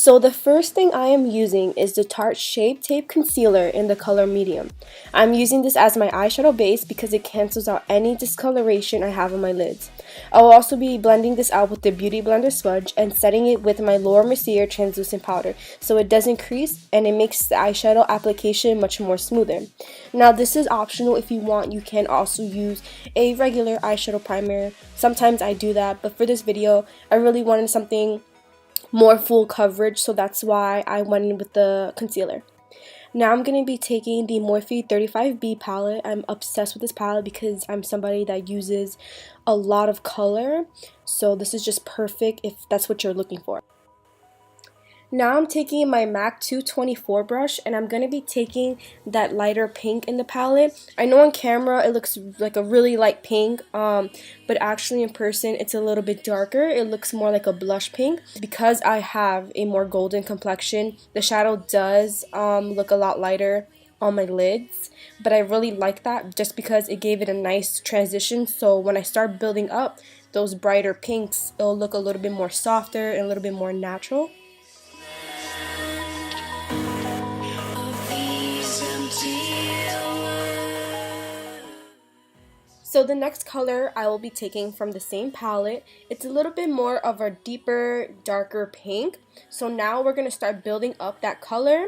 So the first thing I am using is the Tarte Shape Tape Concealer in the color medium. I'm using this as my eyeshadow base because it cancels out any discoloration I have on my lids. I will also be blending this out with the Beauty Blender sponge and setting it with my Lauder Mercier translucent powder so it doesn't crease and it makes the eyeshadow application much more smoother. Now this is optional. If you want, you can also use a regular eyeshadow primer. Sometimes I do that, but for this video I really wanted something more full coverage, so that's why I went in with the concealer. Now I'm going to be taking the Morphe 35B palette. I'm obsessed with this palette because I'm somebody that uses a lot of color, so this is just perfect if that's what you're looking for. Now I'm taking my MAC 224 brush and I'm going to be taking that lighter pink in the palette. I know on camera it looks like a really light pink, but actually in person it's a little bit darker. It looks more like a blush pink. Because I have a more golden complexion, the shadow does look a lot lighter on my lids, but I really like that just because it gave it a nice transition, so when I start building up those brighter pinks, it'll look a little bit more softer and a little bit more natural. So the next color I will be taking from the same palette, it's a little bit more of a deeper, darker pink. So now we're going to start building up that color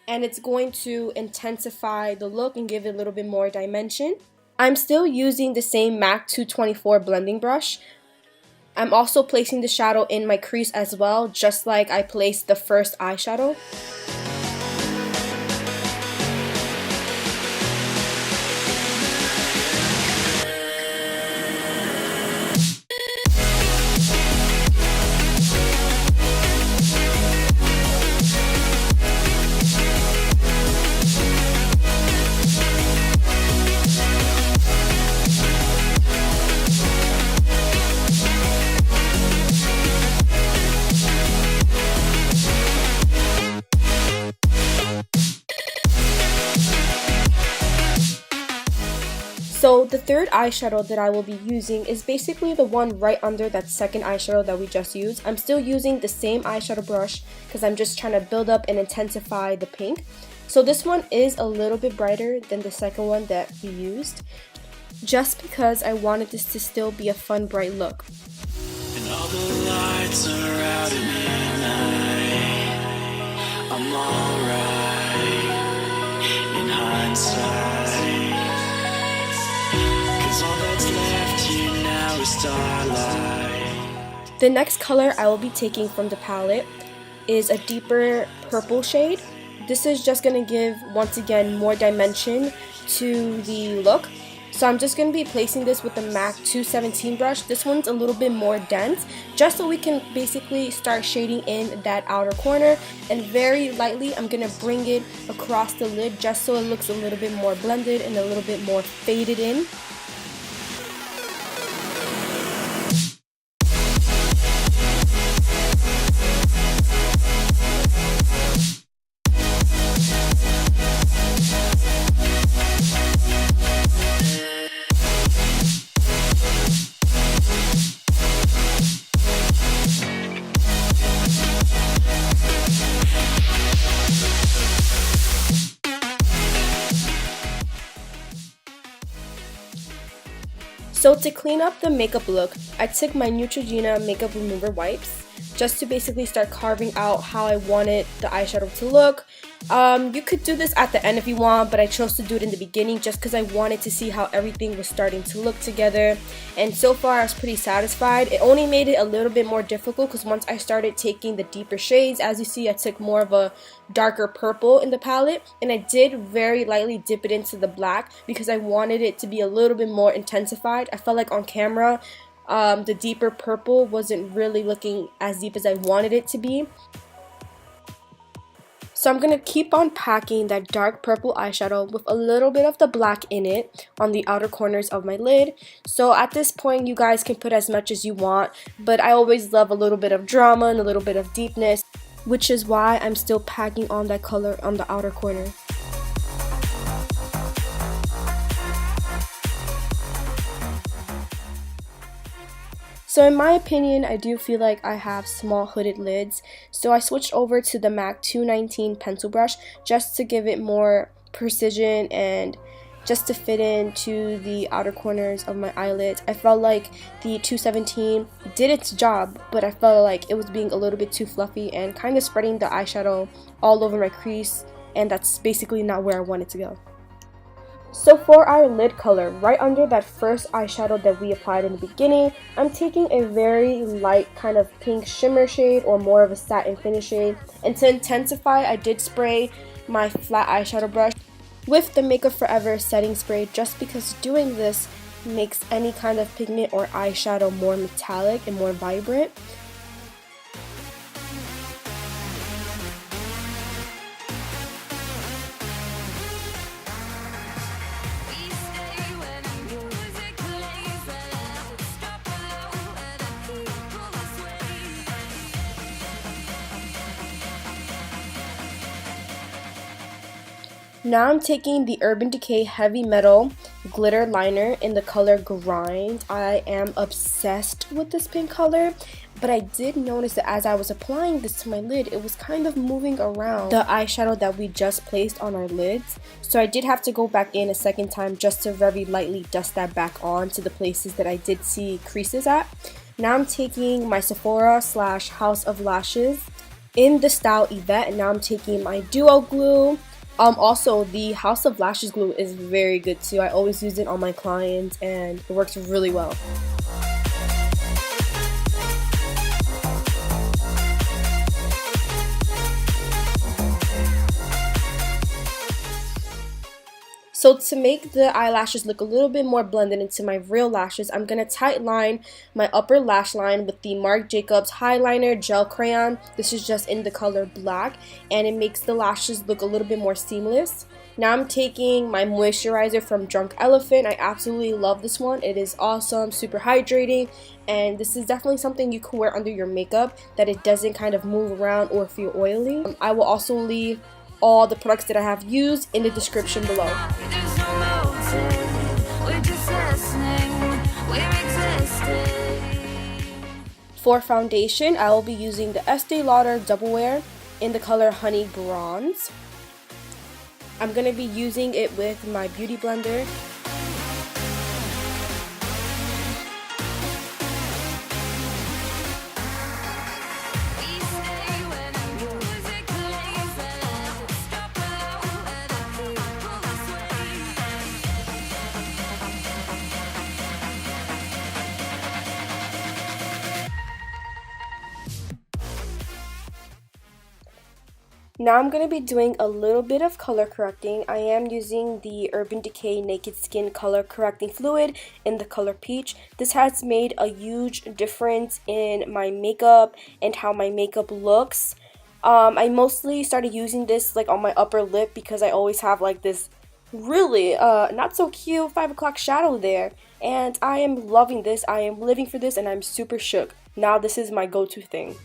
and it's going to intensify the look and give it a little bit more dimension. I'm still using the same MAC 224 blending brush. I'm also placing the shadow in my crease as well, just like I placed the first eyeshadow. So the third eyeshadow that I will be using is basically the one right under that second eyeshadow that we just used. I'm still using the same eyeshadow brush because I'm just trying to build up and intensify the pink. So this one is a little bit brighter than the second one that we used, just because I wanted this to still be a fun, bright look. And all the lights are out at midnight. I'm alright in hindsight. The next color I will be taking from the palette is a deeper purple shade. This is just going to give, once again, more dimension to the look. So I'm just going to be placing this with the MAC 217 brush. This one's a little bit more dense, just so we can basically start shading in that outer corner. And very lightly, I'm going to bring it across the lid just so it looks a little bit more blended and a little bit more faded in. So to clean up the makeup look, I took my Neutrogena makeup remover wipes just to basically start carving out how I wanted the eyeshadow to look. You could do this at the end if you want, but I chose to do it in the beginning just because I wanted to see how everything was starting to look together. And so far I was pretty satisfied. It only made it a little bit more difficult because once I started taking the deeper shades, as you see, I took more of a darker purple in the palette, and I did very lightly dip it into the black because I wanted it to be a little bit more intensified. I felt like on camera the deeper purple wasn't really looking as deep as I wanted it to be. So I'm going to keep on packing that dark purple eyeshadow with a little bit of the black in it on the outer corners of my lid. So at this point you guys can put as much as you want, but I always love a little bit of drama and a little bit of deepness, which is why I'm still packing on that color on the outer corner. So in my opinion, I do feel like I have small hooded lids, so I switched over to the MAC 219 pencil brush just to give it more precision and just to fit into the outer corners of my eyelids. I felt like the 217 did its job, but I felt like it was being a little bit too fluffy and kind of spreading the eyeshadow all over my crease, and that's basically not where I want it to go. So for our lid color, right under that first eyeshadow that we applied in the beginning, I'm taking a very light kind of pink shimmer shade or more of a satin finish shade. And to intensify, I did spray my flat eyeshadow brush with the Makeup Forever setting spray, just because doing this makes any kind of pigment or eyeshadow more metallic and more vibrant. Now I'm taking the Urban Decay Heavy Metal glitter liner in the color Grind. I am obsessed with this pink color, but I did notice that as I was applying this to my lid, it was kind of moving around the eyeshadow that we just placed on our lids. So I did have to go back in a second time just to very lightly dust that back on to the places that I did see creases at. Now I'm taking my Sephora / House of Lashes in the style Yvette, and now I'm taking my Duo Glue. Also, the House of Lashes glue is very good too. I always use it on my clients and it works really well. So to make the eyelashes look a little bit more blended into my real lashes, I'm going to tight line my upper lash line with the Marc Jacobs Highliner Gel Crayon. This is just in the color black, and it makes the lashes look a little bit more seamless. Now I'm taking my moisturizer from Drunk Elephant. I absolutely love this one. It is awesome, super hydrating, and this is definitely something you can wear under your makeup that it doesn't kind of move around or feel oily. I will also leave all the products that I have used in the description below. For foundation, I will be using the Este Lauder Double Wear in the color Honey Bronze. I'm going to be using it with my beauty blender. Now I'm going to be doing a little bit of color correcting. I am using the Urban Decay Naked Skin Color Correcting Fluid in the color Peach. This has made a huge difference in my makeup and how my makeup looks. I mostly started using this like on my upper lip because I always have like this really not so cute 5 o'clock shadow there. And I am loving this. I am living for this and I'm super shook. Now this is my go-to thing.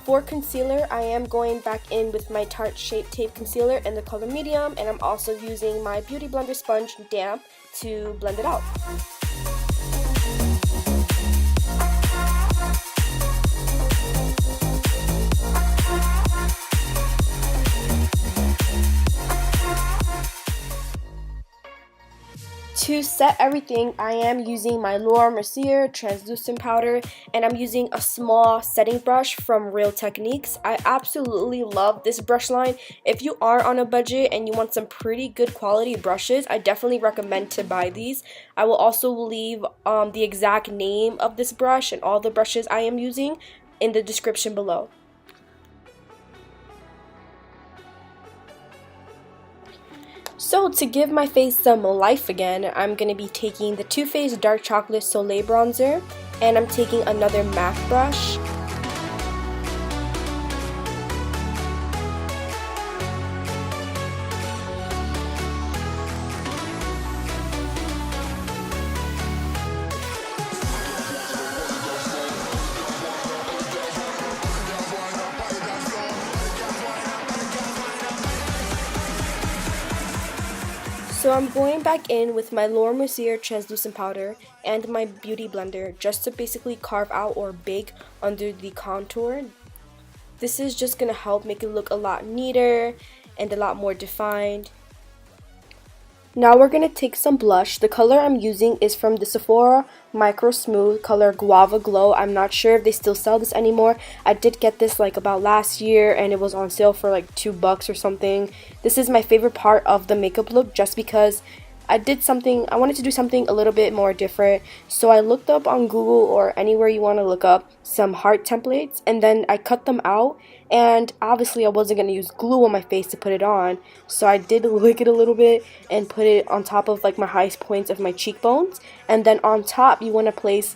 For concealer, I am going back in with my Tarte Shape Tape Concealer in the color Medium, and I'm also using my Beauty Blender Sponge Damp to blend it out. To set everything, I am using my Mercier translucent powder, and I'm using a small setting brush from Real Techniques. I absolutely love this brush line. If you are on a budget and you want some pretty good quality brushes, I definitely recommend to buy these. I will also leave the exact name of this brush and all the brushes I am using in the description below. So to give my face some life again, I'm going to be taking the Too Faced Dark Chocolate Soleil Bronzer, and I'm taking another MAC brush. So I'm going back in with my Mercier translucent powder and my beauty blender just to basically carve out or bake under the contour. This is just going to help make it look a lot neater and a lot more defined. Now we're going to take some blush. The color I'm using is from the Sephora Micro Smooth color Guava Glow. I'm not sure if they still sell this anymore. I did get this like about last year and it was on sale for like $2 or something. This is my favorite part of the makeup look just because I wanted to do something a little bit more different. So I looked up on Google or anywhere you want to look up some heart templates, and then I cut them out, and obviously I wasn't going to use glue on my face to put it on, so I did lick it a little bit and put it on top of like my highest points of my cheekbones, and then on top you want to place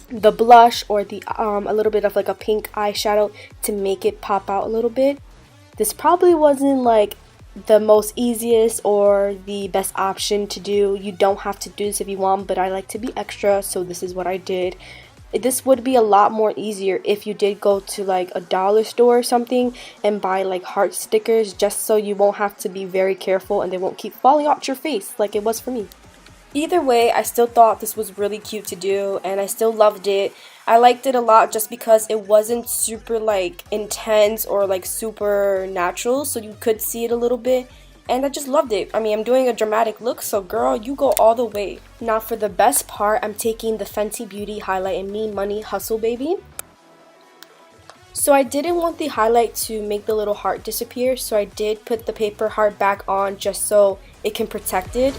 the blush or the a little bit of like a pink eyeshadow to make it pop out a little bit. This probably wasn't like the most easiest or the best option to do. You don't have to do this if you want, but I like to be extra, so this is what I did. This would be a lot more easier if you did go to like a dollar store or something and buy like heart stickers, just so you won't have to be very careful and they won't keep falling out your face like it was for me. Either way, I still thought this was really cute to do and I still loved it. I liked it a lot just because it wasn't super like intense or like super natural, so you could see it a little bit, and I just loved it. I mean, I'm doing a dramatic look, so girl, you go all the way. Now for the best part, I'm taking the Fenty Beauty highlight in Me Money Hustle Baby. So I didn't want the highlight to make the little heart disappear, so I did put the paper heart back on just so it can protect it.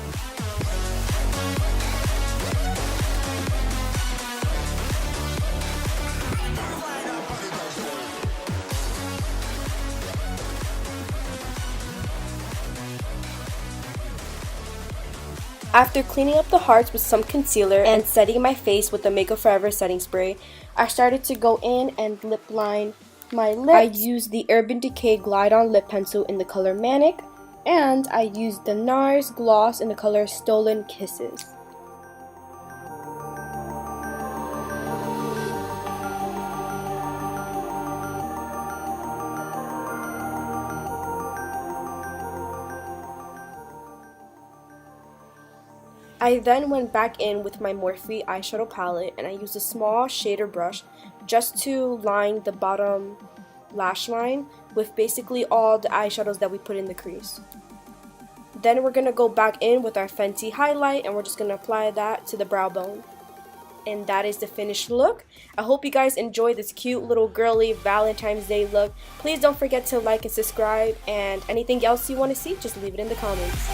After cleaning up the hearts with some concealer and setting my face with the Makeup Forever setting spray, I started to go in and lip line my lips. I used the Urban Decay Glide On Lip Pencil in the color Manic, and I used the Nars gloss in the color Stolen Kisses. I then went back in with my Morphe eyeshadow palette and I used a small shader brush just to line the bottom lash line with basically all the eyeshadows that we put in the crease. Then we're going to go back in with our Fenty highlight and we're just going to apply that to the brow bone. And that is the finished look. I hope you guys enjoyed this cute little girly Valentine's Day look. Please don't forget to like and subscribe, and anything else you want to see, just leave it in the comments.